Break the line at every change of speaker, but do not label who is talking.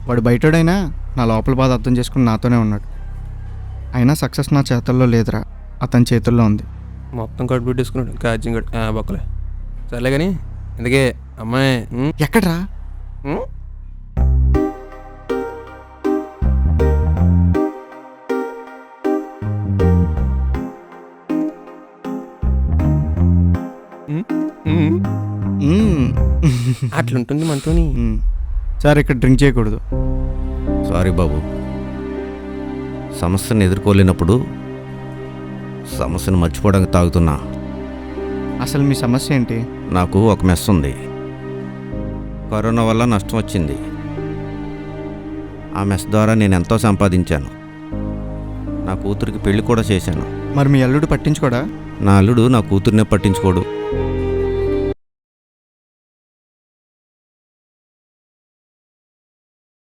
వాడు బయటోడైనా నా లోపల బాధ అర్థం చేసుకుని నాతోనే ఉన్నాడు. అయినా సక్సెస్ నా చేతుల్లో లేదురా, అతని చేతుల్లో ఉంది.
మొత్తం కడుపు పెట్టేసుకున్నాడు ఛార్జింగ్ బొక్కలే. సర్లే కానీ ఎందుకే అమ్మాయి
ఎక్కడ్రా?
అట్లుంటుంది మనతోని.
సార్ ఇక్కడ డ్రింక్ చేయకూడదు.
సారీ బాబు, సమస్యను ఎదుర్కోలేనప్పుడు సమస్యను మర్చిపోవడానికి తాగుతున్నా.
అసలు మీ సమస్య ఏంటి?
నాకు ఒక మెస్ ఉంది. కరోనా వల్ల నష్టం వచ్చింది. ఆ మెస్ ద్వారా నేను ఎంతో సంపాదించాను. నా కూతురికి పెళ్లి కూడా చేశాను.
మరి మీ అల్లుడు పట్టించుకోడా?
నా అల్లుడు నా కూతుర్నే పట్టించుకోడు.